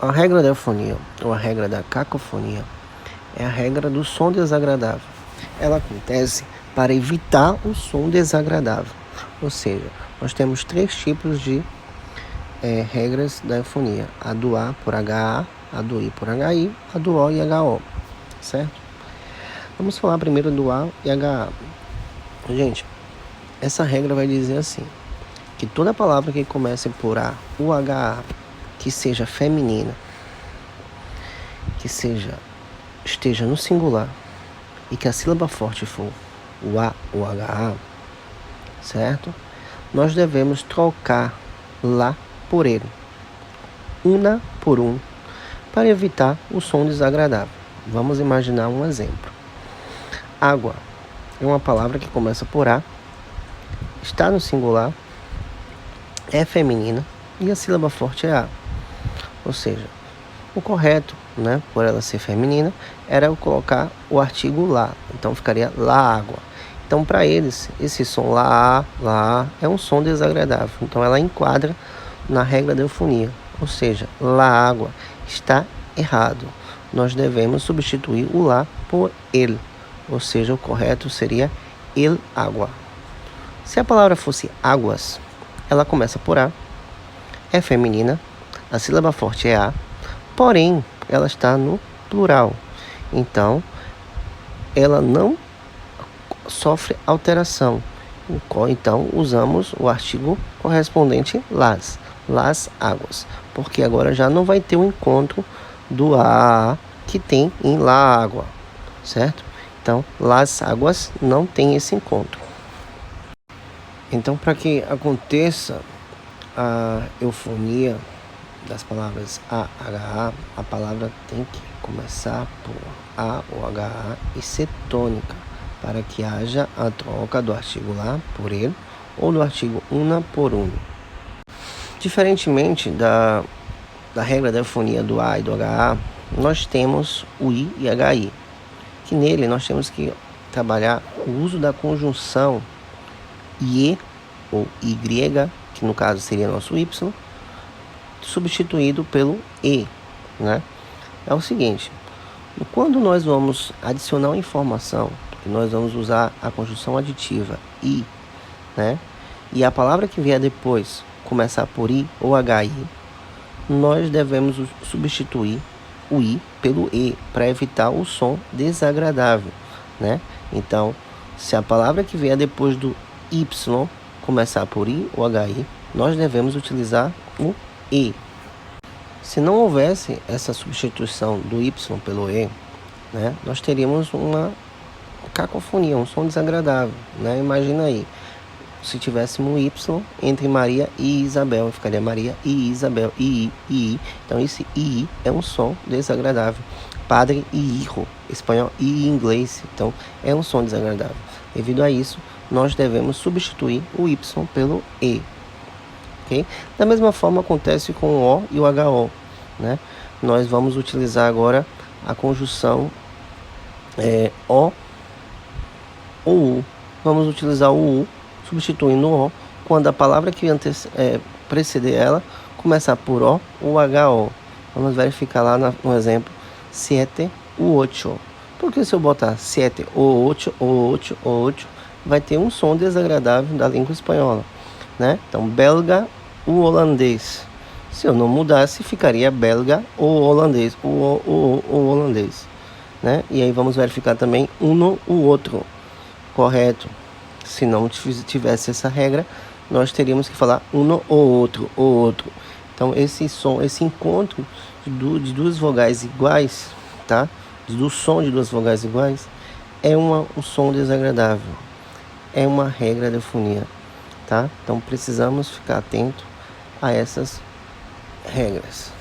A regra da eufonia, ou a regra da cacofonia, é a regra do som desagradável. Ela acontece para evitar o som desagradável. Ou seja, nós temos 3 tipos de regras da eufonia. A do A por HA, a do I por HI, a do O e HO. Certo? Vamos falar primeiro do A e HA. Gente, essa regra vai dizer assim, que toda palavra que comece por A ou HA, que seja feminina, que esteja no singular e que a sílaba forte for o A ou HA, certo? Nós devemos trocar lá por ele, una por um, para evitar o som desagradável. Vamos imaginar um exemplo. Água é uma palavra que começa por A, está no singular, é feminina e a sílaba forte é A. Ou seja, o correto, por ela ser feminina, era eu colocar o artigo lá. Então ficaria lá água. Então para eles, esse som lá é um som desagradável. Então ela enquadra na regra da eufonia. Ou seja, lá água está errado. Nós devemos substituir o lá por ele. Ou seja, o correto seria el água. Se a palavra fosse águas, ela começa por A, é feminina, a sílaba forte é A, porém ela está no plural. Então, ela não sofre alteração. Então, usamos o artigo correspondente las águas, porque agora já não vai ter o encontro do A que tem em lá água, certo? Então, las águas não tem esse encontro. Então, para que aconteça a eufonia das palavras A, HA, a palavra tem que começar por A ou HA e ser tônica, para que haja a troca do artigo lá por ele ou do artigo una por uno. Diferentemente da regra da eufonia do A e do HA, nós temos o I e HI, que nele nós temos que trabalhar o uso da conjunção IE ou Y, que no caso seria nosso Y, substituído pelo E, É o seguinte, quando nós vamos adicionar uma informação, nós vamos usar a conjunção aditiva I, e a palavra que vier depois começar por I ou HI, nós devemos substituir o I pelo E, para evitar o som desagradável, Então, se a palavra que vier depois do Y começar por I ou HI, nós devemos utilizar o E. Se não houvesse essa substituição do Y pelo E, nós teríamos uma cacofonia, um som desagradável, Imagina aí, se tivéssemos um Y entre Maria e Isabel, ficaria Maria e Isabel, I. Então esse I é um som desagradável. Padre e hijo, espanhol e inglês, então é um som desagradável. Devido a isso, nós devemos substituir o Y pelo E. Okay? Da mesma forma acontece com o O e o HO, Nós vamos utilizar agora a conjunção O ou U. Vamos utilizar o U substituindo o O quando a palavra que preceder ela começar por O ou HO. Vamos verificar lá no exemplo 7 u 8. Porque se eu botar 7 ou 8, vai ter um som desagradável da língua espanhola, Então, belga ou holandês. Se eu não mudasse, ficaria belga ou holandês, ou holandês, E aí vamos verificar também uno o outro, correto? Se não tivesse essa regra, nós teríamos que falar uno ou outro, Então, esse encontro de duas vogais iguais, do som de duas vogais iguais, é um som desagradável. É uma regra da eufonia, Então, precisamos ficar atento a essas regras.